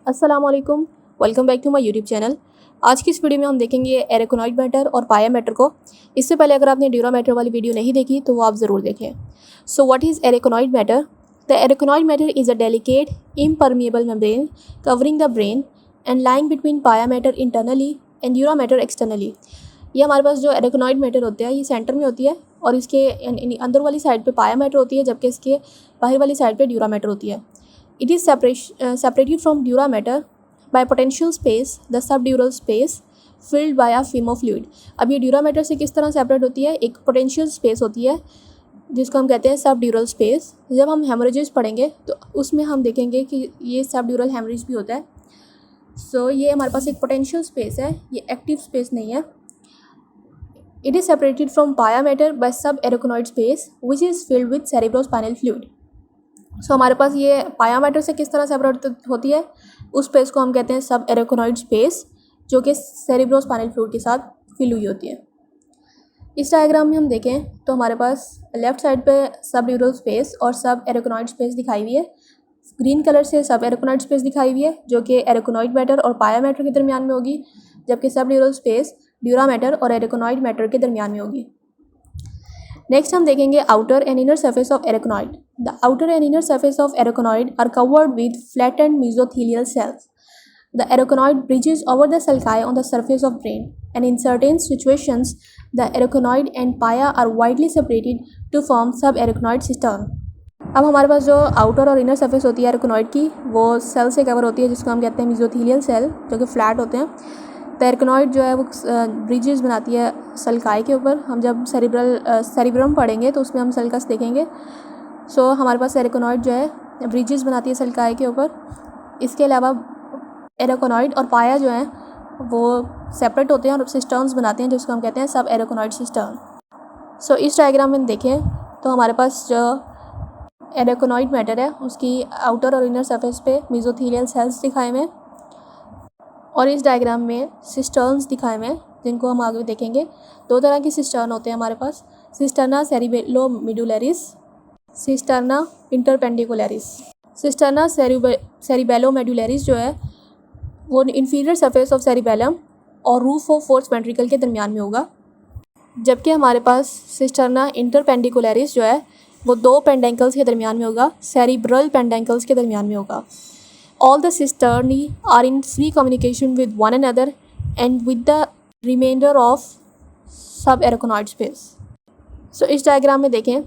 अस्सलाम वालेकुम, welcome back to my YouTube channel. आज की इस वीडियो में हम देखेंगे एरेकोनॉइड मैटर और पाया मैटर को। इससे पहले अगर आपने ड्यूरा मैटर वाली वीडियो नहीं देखी तो वो आप ज़रूर देखें। So what is arachnoid matter? The arachnoid matter is a delicate impermeable membrane covering the brain and lying between pia matter internally and dura matter externally. ये हमारे पास जो एरेकोनॉइड मैटर होते हैं ये सेंटर में होती है और इसके अंदर वाली साइड पे पाया मैटर होती है, जबकि इसके बाहर वाली साइड पे ड्यूरा मैटर होती है। It is separated from dura matter by potential space, the subdural space filled by a film of fluid। अब ये ड्यूरा मैटर से किस तरह सेपरेट होती है? एक पोटेंशियल स्पेस होती है जिसको हम कहते हैं सबड्यूरल स्पेस। जब हम हेमरेजेस पढ़ेंगे तो उसमें हम देखेंगे कि ये सबड्यूरल हेमरेज भी होता है। सो ये हमारे पास एक पोटेंशियल स्पेस है, ये एक्टिव स्पेस नहीं है। It is separated from pia matter by sub arachnoid space which is filled with cerebrospinal fluid. So हमारे पास ये पाया मैटर से किस तरह सेपरेट होती है? उस स्पेस को हम कहते हैं सब एरेकोनॉइड स्पेस, जो कि सेरेब्रोस्पाइनल फ्लूइड के साथ फिल हुई होती है। इस डायग्राम में हम देखें तो हमारे पास लेफ्ट साइड पे सब ड्यूरल स्पेस और सब एरेकोनॉइड स्पेस दिखाई हुई है। ग्रीन कलर से सब एरेकोनॉइड स्पेस दिखाई हुई है जो कि एरेकोनॉइड मैटर और पाया मैटर के दरमियान में होगी, जबकि सब ड्यूरल स्पेस ड्यूरा मैटर और एरेकोनॉइड मैटर के दरमियान में होगी। नेक्स्ट हम देखेंगे outer and inner surface of arachnoid. The outer and inner surface of arachnoid are covered with flattened mesothelial cells. The areconoid bridges over the sulci on the surface of brain, and in certain situations, the areconoid and pia are widely separated to form subareconoid cistern. अब हमारे पास जो outer और inner surface होती है एरेकोनॉइड की, वो cell से cover होती है जिसको हम कहते हैं मेसोथेलियल सेल, जो कि फ्लैट होते हैं। तो एरेकोनॉइड जो है वो ब्रिजेस बनाती है सल्काई के ऊपर। हम जब सेरिब्रम पढ़ेंगे तो उसमें हम सल्कस देखेंगे। सो हमारे पास एरेकोनॉइड जो है ब्रिजेस बनाती है सल्काई के ऊपर। इसके अलावा एरेकोनॉइड और पाया जो है वो सेपरेट होते हैं और सिस्टर्न्स बनाते हैं जिसको हम कहते हैं सब एरेकोनॉइड सिस्टर्न। सो इस डायग्राम में देखें तो हमारे पास जो एरेकोनॉइड मैटर है उसकी आउटर और इनर सरफेस पे मेसोथेलियल सेल्स दिखाए हुए हैं और इस डायग्राम में सिस्टर्न्स दिखाए हुए हैं जिनको हम आगे देखेंगे। दो तरह की सिस्टर्न होते हैं हमारे पास, सिस्टर्ना सेरिबेलोमेडुलरिस, सिस्टर्ना इंटरपेंडिकुलरिस। सिस्टर्ना सेरिबेलोमेडुलरिस जो है वो इंफीरियर सरफेस ऑफ सेरिबेलम और रूफ ऑफ फोर्थ वेंट्रिकल के दरमियान में होगा, जबकि हमारे पास सिस्टर्ना इंटरपेंडिकुलरिस जो है वो दो पेंडेंकल्स के दरमियान में होगा, सेरिब्रल पेंडेंकल्स के दरमियान में होगा। All the cisternae are in free communication with one another and with the remainder of subareconoid space. So इस डायग्राम में देखें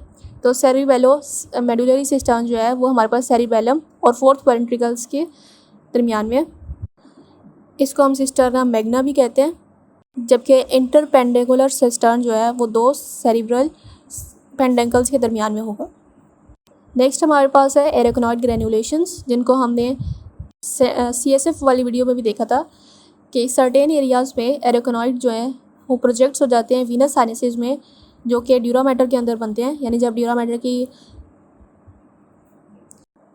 तो सेरिबेलो मेडुलरी सिस्टर्न जो है वो हमारे पास सेरिबेलम और फोर्थ वेंट्रिकल्स के दरमियान में है। इसको हम सिस्टर्ना मैग्ना भी कहते हैं, जबकि इंटरपेंडिकुलर सिस्टर्न जो है वो दो सेरिब्रल पेंडेंकल्स के दरमियान में होगा। नेक्स्ट हमारे पास है एरेकोनॉइड ग्रेनुलेशंस, जिनको हमने CSF वाली वीडियो में भी देखा था कि सर्टेन एरियाज़ में एरेकोनॉइड जो है वो प्रोजेक्ट्स हो जाते हैं वीनस साइनसेस में, जो कि ड्यूरा मैटर के अंदर बनते हैं। यानी जब ड्यूरा मैटर की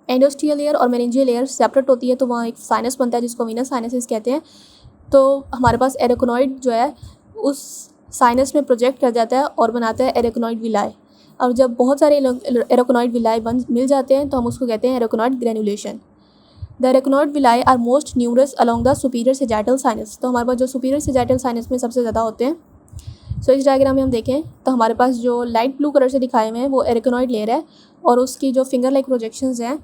एंडोस्टियल लेयर और मेनिंजियल लेयर सेपरेट होती है तो वहाँ एक साइनस बनता है जिसको वीनस साइनसेस कहते हैं। तो हमारे पास एरेकोनॉइड जो है उस साइनस में प्रोजेक्ट कर जाता है और बनाता है एरेकोनॉइड विलाई। अब जब बहुत सारे एरेकोनॉइड विलाई मिल जाते हैं तो हम उसको कहते हैं arachnoid granulation. The arachnoid villi are most numerous along the superior sagittal sinus. तो हमारे पास जो सुपीरियर सेजाइटल साइनस में सबसे ज़्यादा होते हैं। सो इस डायग्राम में हम देखें तो हमारे पास जो लाइट ब्लू कलर से दिखाए हुए हैं वो एरेकोनॉइड लेयर है और उसकी जो फिंगर लाइक प्रोजेक्शंस हैं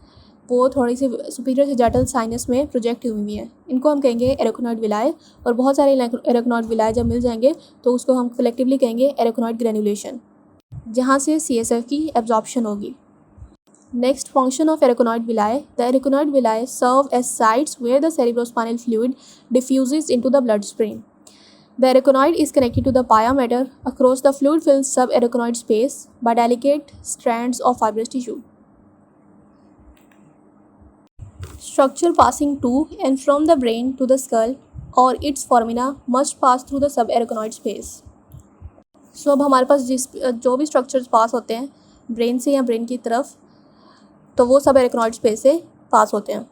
वो थोड़ी सी सुपीरियर सेजाइटल साइनस में प्रोजेक्ट हुई हुई हैं। इनको हम कहेंगे एरेकोनॉइड विलाई, और बहुत सारे एरेकोनॉइड विलाई जब मिल जाएंगे तो उसको हम कलेक्टिवली कहेंगे एरेकोनॉइड ग्रेनुलेशन, जहाँ से CSF की एब्जॉर्प्शन होगी। Next function of areconoid villi. The areconoid villi serve as sites where the cerebrospinal fluid diffuses into the bloodstream. The areconoid is connected to the pia mater across the fluid-filled subareconoid space by delicate strands of fibrous tissue. Structure passing to and from the brain to the skull or its foramina must pass through the subareconoid space. So अब हमारे पास जो भी structures पास होते हैं brain से या brain की तरफ तो वो सब एरेकोनॉइड स्पेस से पास होते हैं,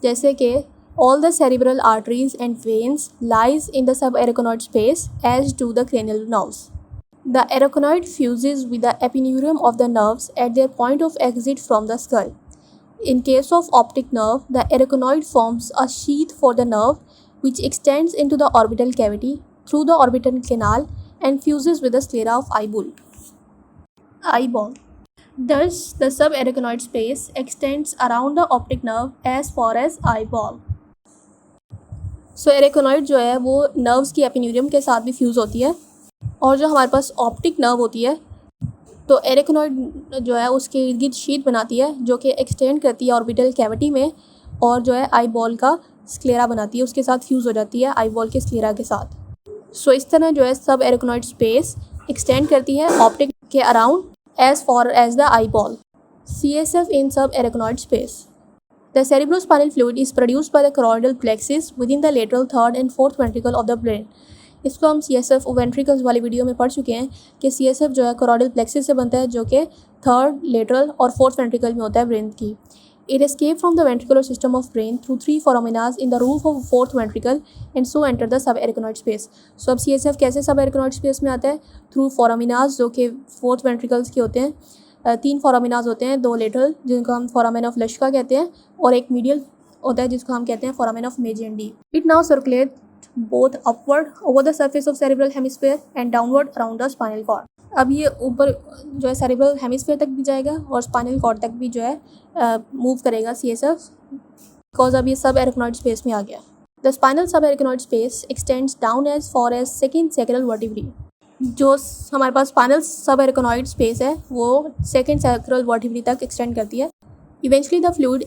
जैसे कि all the cerebral arteries and veins lies in the sub arachnoid space as to the cranial nerves. The arachnoid fuses with the epineurium of the nerves at their point of exit from the skull. In case of optic nerve, the aragonoid forms a sheath for the nerve which extends into the orbital cavity through the orbital canal and fuses with the sclera of eyeball. Thus, the subarachnoid space extends around the optic nerve as far as eyeball. सो एरेकोनॉइड जो है वो nerves की epineurium के साथ भी fuse होती है, और जो हमारे पास ऑप्टिक नर्व होती है तो एरेकोनॉइड जो है उसके इर्द गिर्द शीट बनाती है जो कि एक्सटेंड करती है ऑर्बिटल कैविटी में, और जो है आई बॉल का स्क्लेरा बनाती है, उसके साथ फ्यूज़ हो जाती है आई बॉल के स्क्लेरा के साथ। सो इस तरह जो है सब एरेकोनॉइड स्पेस एक्सटेंड करती है ऑप्टिक के around as far as the eyeball. CSF in subarachnoid space. The cerebrospinal fluid is produced by the choroidal plexus within the lateral third and fourth ventricle of the brain. इसको हम CSF ventricles वाली video में पढ़ चुके हैं कि CSF जो है choroidal plexus से बनता है जो कि थर्ड, लेटरल और फोर्थ वेंट्रिकल में होता है ब्रेन की। It escapes from the ventricular system of brain through 3 foramina in the roof of fourth ventricle and so enter the subarachnoid space. So अब CSF कैसे subarachnoid space में आता है? Through foramina जो कि फोर्थ वेंट्रिकल्स के होते हैं। 3 फोरामिनाज होते हैं, 2 लेटरल जिनको हम फोरामेन ऑफ लश्का कहते हैं और एक मीडियल होता है जिसको हम कहते हैं foramen of Magendie. It now circulate both upward over the surface of cerebral hemisphere and downward around the spinal cord. अब ये ऊपर जो है सेरेब्रल हेमिस्फीयर तक भी जाएगा और स्पाइनल कॉर्ड तक भी जो है मूव करेगा CSF, बिकॉज अब ये सब एरेक्नॉइड स्पेस में आ गया। The spinal subarachnoid space extends down as far as second sacral vertebrae. जो हमारे पास स्पाइनल सब एरेक्नॉइड स्पेस है वो सेकेंड सैक्रल वर्टिब्री तक एक्सटेंड करती है। Eventually the fluid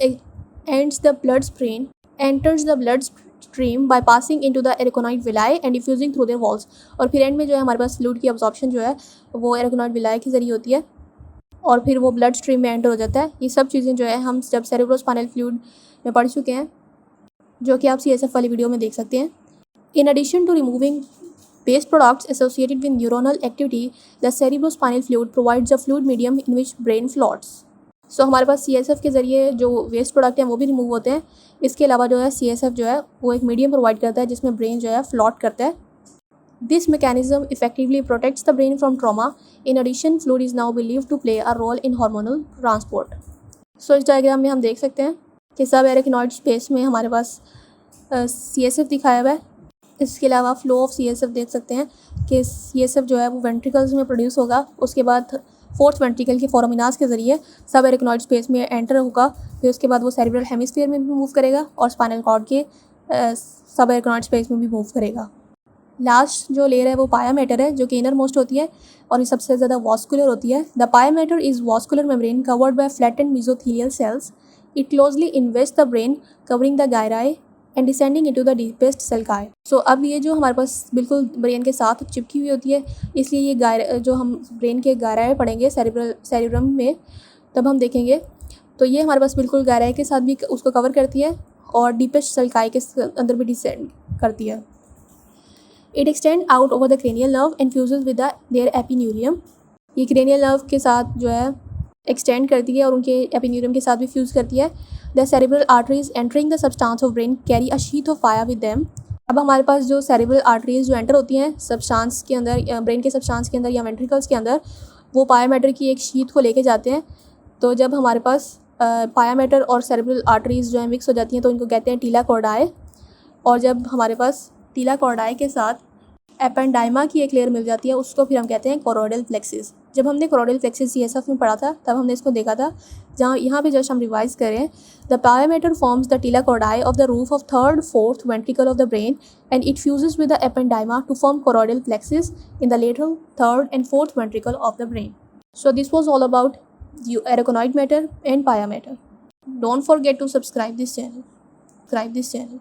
ends the blood stream enters the blood stream by passing into the aragonoid villi and diffusing through their walls। और फिर एंड में जो है हमारे पास फ्लूइड की अब्जॉर्प्शन जो है वो aragonoid villi के ज़रिए होती है और फिर वो ब्लड स्ट्रीम में एंटर हो जाता है। ये सब चीज़ें जो है हम जब सेरेब्रोस्पाइनल फ्लूइड में पढ़ चुके हैं जो कि आप CSF वाली वीडियो में देख सकते हैं। In addition to removing waste products associated with neuronal activity, the cerebrospinal fluid provides a fluid medium in which brain floats। सो हमारे पास CSF के ज़रिए जो वेस्ट प्रोडक्ट हैं वो भी रिमूव होते हैं। इसके अलावा जो है CSF जो है वो एक मीडियम प्रोवाइड करता है जिसमें ब्रेन जो है फ्लॉट करता है। This mechanism effectively protects the brain from trauma. In addition fluid is now believed to play a role in hormonal transport. So इस डायग्राम में हम देख सकते हैं कि सब एरेक्नॉइड स्पेस में हमारे पास CSF दिखाया हुआ है। इसके अलावा फ्लो ऑफ CSF देख सकते हैं कि CSF जो है वो वेंट्रिकल्स में प्रोड्यूस होगा, उसके बाद फोर्थ वेंट्रिकल के फोरामिनाज के ज़रिए सब एरेक्नॉइड स्पेस में एंटर होगा, फिर उसके बाद वो सेरेब्रल हेमिस्फीयर में भी मूव करेगा और स्पाइनल कॉर्ड के सब एरेक्नॉइड स्पेस में भी मूव करेगा। लास्ट जो लेयर है वो पाया मैटर है जो कि इनर मोस्ट होती है और ये सबसे ज़्यादा वॉस्कुलर होती है। The pia matter is vascular membrane covered by flattened mesothelial cells. It closely invest the brain covering the gyri and descending into the deepest sulci. So अब ये जो हमारे पास बिल्कुल ब्रेन के साथ चिपकी हुई होती है, इसलिए ये जो हम ब्रेन के गायराई पढ़ेंगे सेरेब्रम में तब हम देखेंगे तो ये हमारे पास बिल्कुल गायराई के साथ भी उसको कवर करती है और डीपेस्ट सेल्काई के अंदर भी डिसेंड करती है। It extend out over the cranial nerve and fuses with their epineurium. ये क्रेनियल नर्व के साथ जो है एक्सटेंड करती है और उनके एपिन्यूरियम के साथ भी फ्यूज़ करती है। The cerebral arteries entering the substance of brain carry a sheath of fire with them. अब हमारे पास जो सेरेब्रल आर्टरीज जो एंटर होती हैं सब्सटेंस के अंदर, ब्रेन के सब्सटेंस के अंदर या वेंट्रिकल्स के अंदर, वो पाया मैटर की एक शीथ को लेके जाते हैं। तो जब हमारे पास पाया मैटर और सेरेब्रल आर्टरीज जो है मिक्स हो जाती हैं तो इनको कहते हैं टीला कॉर्डाई। और जब हमारे पास टीला कॉर्डाई के साथ एपेंडाइमा की एक लेयर मिल जाती है उसको फिर हम कहते हैं कोरोइडल प्लेक्सिस। जब हमने कोरोइडल प्लेक्सिस CSF में पढ़ा था तब हमने इसको देखा था, जहाँ यहाँ पे जस्ट हम रिवाइज करें। The pia matter forms the tela choroidea of the roof of third fourth ventricle of the brain and it fuses with the ependyma to form choroidal plexus in the lateral third and fourth ventricle of the brain. So this was all about aragonoid matter and paya matter. Don't forget to subscribe this channel.